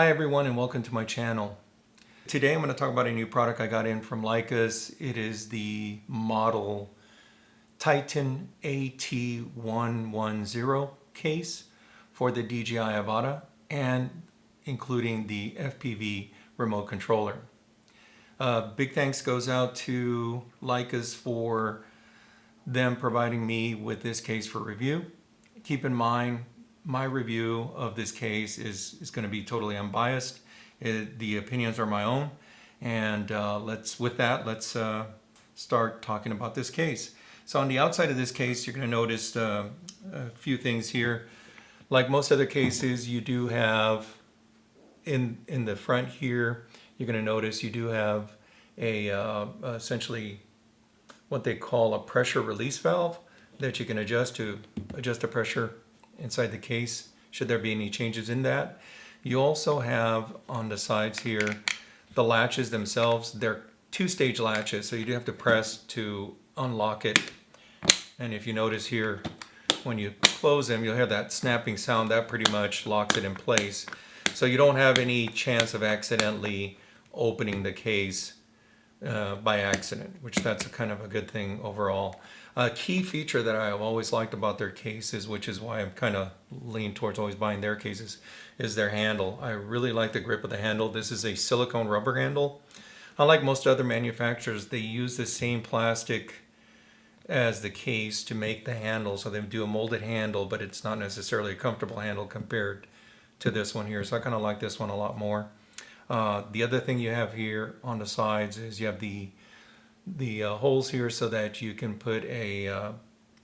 Hi everyone and welcome to my channel. Today I'm going to talk about a new product I got in from Lykus. It is the model Titan AT110 case for the DJI Avata and including the FPV remote controller. Big thanks goes out to Lykus for them providing me with this case for review. Keep in mind, my review of this case is going to be totally unbiased. The opinions are my own, and let's start talking about this case. So on the outside of this case, you're going to notice a few things here. Like most other cases, you do have in the front here, you're going to notice you do have a essentially what they call a pressure release valve that you can adjust to adjust the pressure inside the case should there be any changes in that. You also have on the sides here the latches themselves. They're two-stage latches, so you do have to press to unlock it. And if you notice here, when you close them, you'll hear that snapping sound. That pretty much locks it in place. So you don't have any chance of accidentally opening the case by accident, which that's kind of a good thing overall. A key feature that I've always liked about their cases, which is why I'm kind of lean towards always buying their cases, is their handle. I really like the grip of the handle. This is a silicone rubber handle. Unlike most other manufacturers, they use the same plastic as the case to make the handle. So they do a molded handle, but it's not necessarily a comfortable handle compared to this one here. So I kind of like this one a lot more. The other thing you have here on the sides is you have the holes here so that you can put a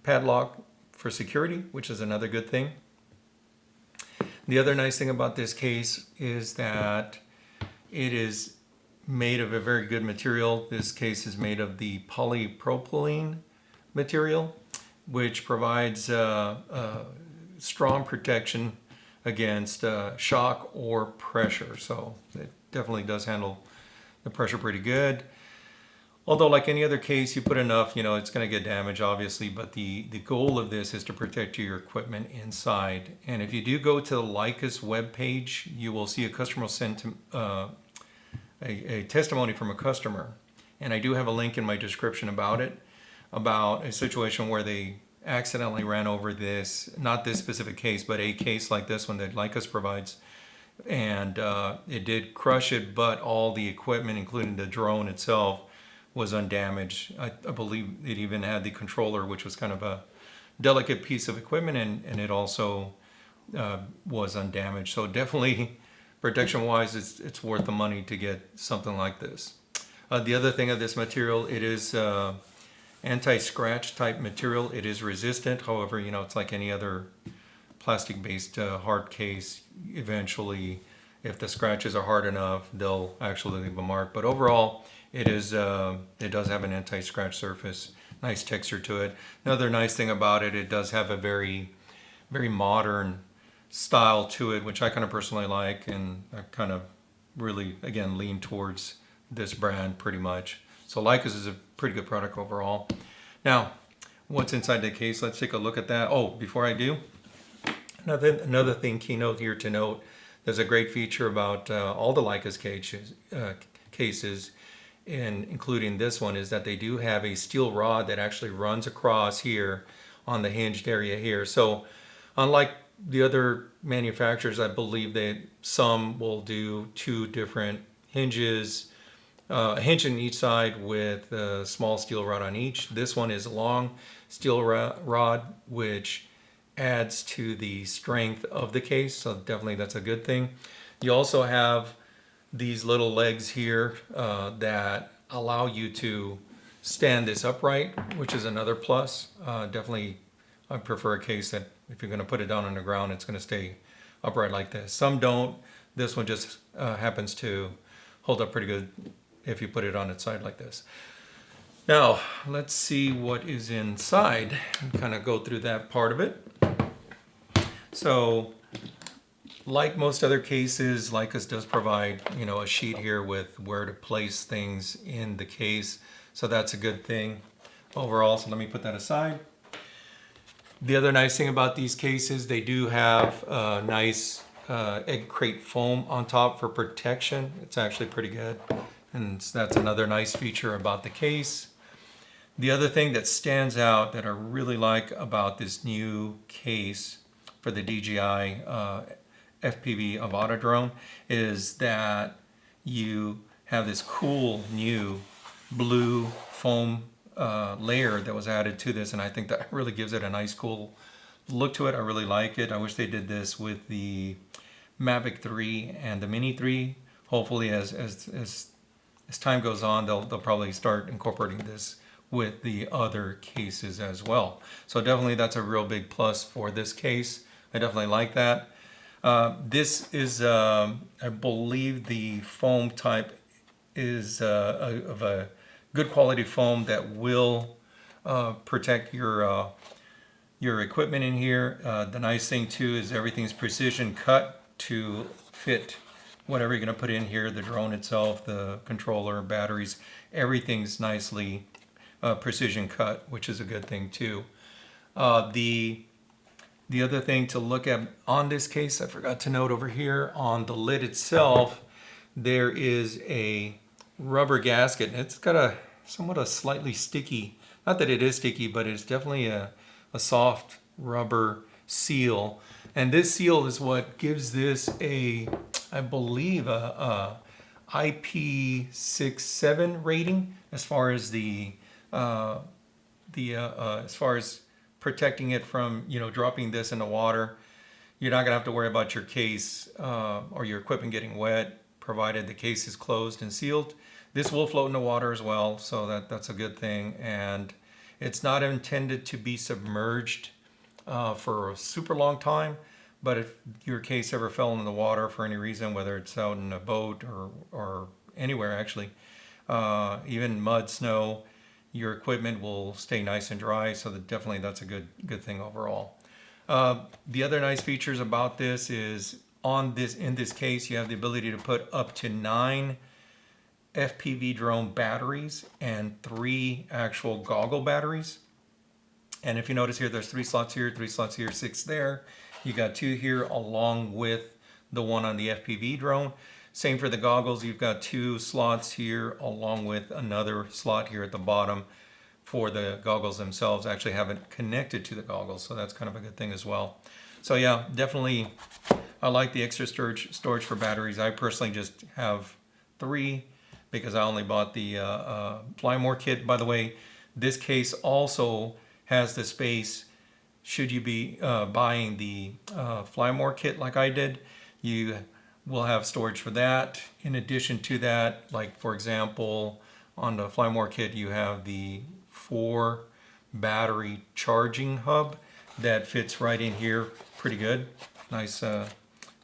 padlock for security, which is another good thing. The other nice thing about this case is that it is made of a very good material. This case is made of the polypropylene material, which provides strong protection against shock or pressure. So it definitely does handle the pressure pretty good. Although like any other case, you put enough, it's going to get damaged obviously, but the goal of this is to protect your equipment inside. And if you do go to the Lykus webpage, you will see a customer sent a testimony from a customer. And I do have a link in my description about it, about a situation where they accidentally ran over this, not this specific case, but a case like this one that Lykus provides. And it did crush it, but all the equipment, including the drone itself, was undamaged. I believe it even had the controller, which was kind of a delicate piece of equipment, and it also was undamaged. So definitely, protection-wise, it's worth the money to get something like this. The other thing of this material, it is anti-scratch type material. It is resistant. However, it's like any other plastic-based hard case. Eventually, if the scratches are hard enough, they'll actually leave a mark. But overall, it does have an anti-scratch surface, nice texture to it. Another nice thing about it, it does have a very, very modern style to it, which I kind of personally like, and I kind of really, again, lean towards this brand pretty much. So Lykus is a pretty good product overall. Now, what's inside the case? Let's take a look at that. Oh, before I do, another thing, keynote here to note, there's a great feature about all the Lykus cases, and including this one, is that they do have a steel rod that actually runs across here on the hinged area here. So unlike the other manufacturers, I believe that some will do two different hinges, a hinge on each side with a small steel rod on each. This one is a long steel rod, which adds to the strength of the case. So definitely that's a good thing. You also have these little legs here that allow you to stand this upright, which is another plus. Definitely, I prefer a case that if you're going to put it down on the ground, it's going to stay upright like this. Some don't. This one just happens to hold up pretty good if you put it on its side like this. Now, let's see what is inside and kind of go through that part of it. So, like most other cases, Lykus does provide, a sheet here with where to place things in the case. So that's a good thing overall. So let me put that aside. The other nice thing about these cases, they do have nice egg crate foam on top for protection. It's actually pretty good. And that's another nice feature about the case. The other thing that stands out that I really like about this new case for the DJI FPV Avata drone is that you have this cool new blue foam layer that was added to this, and I think that really gives it a nice cool look to it. I really like it. I wish they did this with the Mavic 3 and the Mini 3. Hopefully as time goes on, they'll probably start incorporating this with the other cases as well. So definitely that's a real big plus for this case. I definitely like that. This is, I believe the foam type is of a good quality foam that will protect your equipment in here. The nice thing too is everything's precision cut to fit whatever you're going to put in here, the drone itself, the controller, batteries, everything's nicely precision cut, which is a good thing too. The other thing to look at on this case, I forgot to note over here on the lid itself, there is a rubber gasket. It's got a somewhat a slightly sticky, not that it is sticky, but it's definitely a soft rubber seal. And this seal is what gives this a, I believe, a IP67 rating as far as as far as protecting it from, dropping this in the water. You're not gonna have to worry about your case or your equipment getting wet, provided the case is closed and sealed. This will float in the water as well, so that's a good thing. And it's not intended to be submerged for a super long time. But if your case ever fell in the water for any reason, whether it's out in a boat or anywhere actually, even mud, snow, your equipment will stay nice and dry. So definitely that's a good thing overall. The other nice features about this is in this case, you have the ability to put up to 9 FPV drone batteries and 3 actual goggle batteries. And if you notice here, there's 3 slots here, 3 slots here, 6 there. You got 2 here along with the one on the FPV drone. Same for the goggles. You've got 2 slots here along with another slot here at the bottom for the goggles themselves. I actually haven't connected to the goggles, so that's kind of a good thing as well. So yeah, definitely I like the extra storage for batteries. I personally just have 3 because I only bought the Flymore kit. By the way, this case also has the space. Should you be buying the Flymore kit like I did, you will have storage for that. In addition to that, like for example, on the Flymore kit, you have the 4 battery charging hub that fits right in here pretty good. Nice,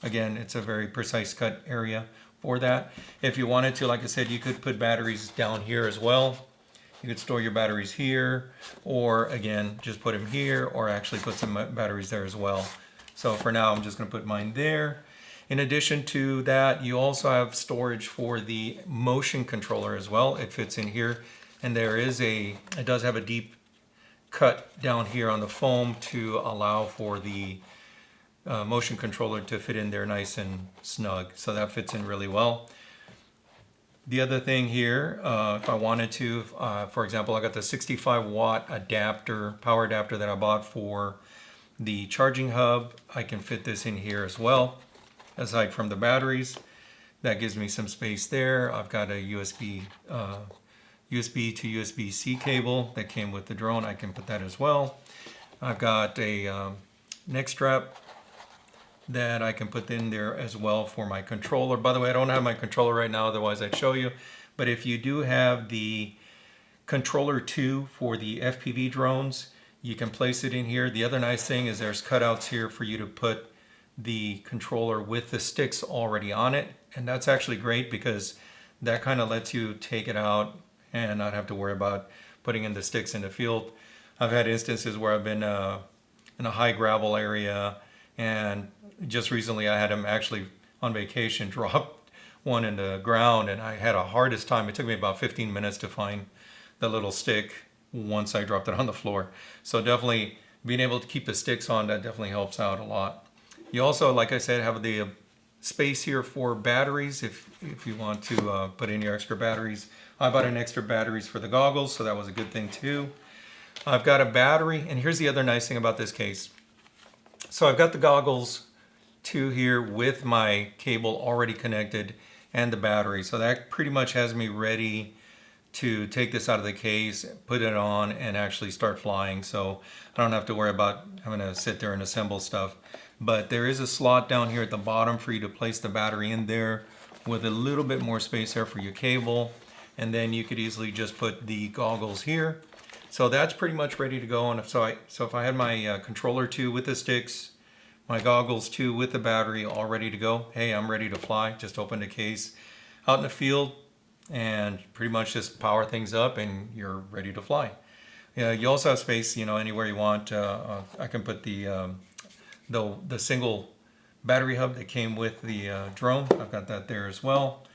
again, it's a very precise cut area for that. If you wanted to, like I said, you could put batteries down here as well. You could store your batteries here, or again, just put them here, or actually put some batteries there as well. So for now, I'm just gonna put mine there. In addition to that, you also have storage for the motion controller as well. It fits in here, and it does have a deep cut down here on the foam to allow for the motion controller to fit in there nice and snug. So that fits in really well. The other thing here, if I wanted to, for example, I got the 65-watt adapter, power adapter that I bought for the charging hub. I can fit this in here as well, aside from the batteries. That gives me some space there. I've got a USB to USB-C cable that came with the drone. I can put that as well. I've got a neck strap that I can put in there as well for my controller. By the way, I don't have my controller right now, otherwise I'd show you. But if you do have the controller 2 for the FPV drones, you can place it in here. The other nice thing is there's cutouts here for you to put the controller with the sticks already on it. And that's actually great because that kind of lets you take it out and not have to worry about putting in the sticks in the field. I've had instances where I've been in a high gravel area, and just recently I had him actually on vacation drop one in the ground, and I had a hardest time. It took me about 15 minutes to find the little stick once I dropped it on the floor. So definitely being able to keep the sticks on, that definitely helps out a lot. You also, like I said, have the space here for batteries if you want to put in your extra batteries. I bought an extra batteries for the goggles, so that was a good thing too. I've got a battery, and here's the other nice thing about this case. So I've got the goggles to here with my cable already connected and the battery. So that pretty much has me ready to take this out of the case, put it on, and actually start flying. So I don't have to worry about having to sit there and assemble stuff. But there is a slot down here at the bottom for you to place the battery in there with a little bit more space there for your cable. And then you could easily just put the goggles here. So that's pretty much ready to go. And so if I had my controller 2 with the sticks, my goggles 2 with the battery all ready to go, hey, I'm ready to fly. Just open the case out in the field and pretty much just power things up and you're ready to fly. You also have space, anywhere you want. I can put the single battery hub that came with the drone. I've got that there as well.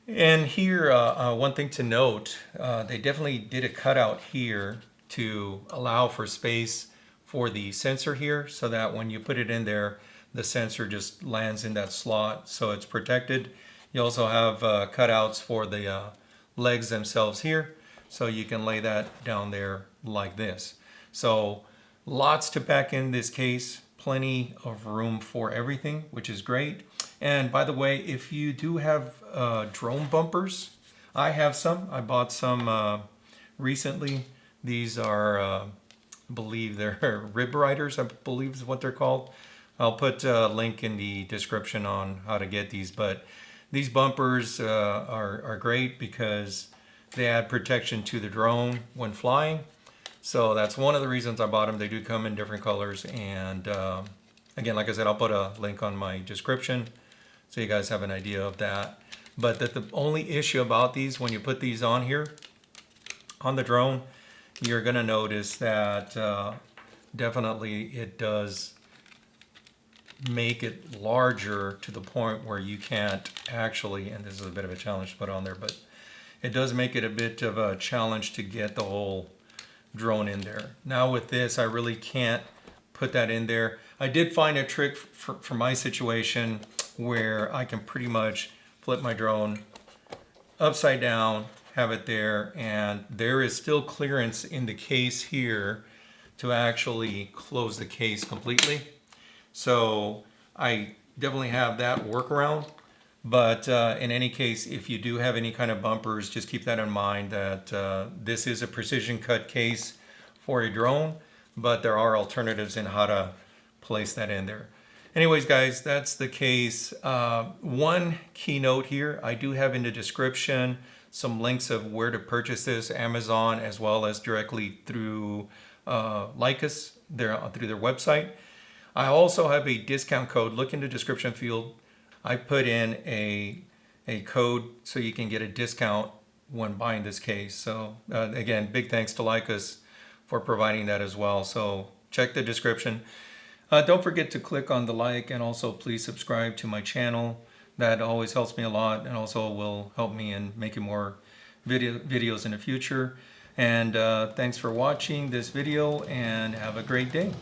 And here, one thing to note, they definitely did a cutout here to allow for space for the sensor here, so that when you put it in there, the sensor just lands in that slot, so it's protected. You also have cutouts for the legs themselves here, so you can lay that down there like this. So lots to pack in this case, plenty of room for everything, which is great. And by the way, if you do have drone bumpers, I have some. I bought some recently. These are, I believe they're rib riders, I believe is what they're called. I'll put a link in the description on how to get these. But these bumpers are great because they add protection to the drone when flying. So that's one of the reasons I bought them. They do come in different colors. And again, like I said, I'll put a link on my description so you guys have an idea of that. But the only issue about these, when you put these on here, on the drone, you're gonna notice that definitely it does make it larger to the point where you can't actually, and this is a bit of a challenge to put on there, but it does make it a bit of a challenge to get the whole drone in there. Now with this, I really can't put that in there. I did find a trick for my situation where I can pretty much flip my drone upside down, have it there, and there is still clearance in the case here to actually close the case completely. So I definitely have that workaround. But in any case, if you do have any kind of bumpers, just keep that in mind that this is a precision cut case for a drone, but there are alternatives in how to place that in there. Anyways, guys, that's the case. One key note here, I do have in the description some links of where to purchase this, Amazon, as well as directly through Lykus, through their website. I also have a discount code. Look in the description field. I put in a code so you can get a discount when buying this case. So again, big thanks to Lykus for providing that as well. So check the description. Don't forget to click on the like, and also please subscribe to my channel. That always helps me a lot and also will help me in making more videos in the future. And thanks for watching this video and have a great day.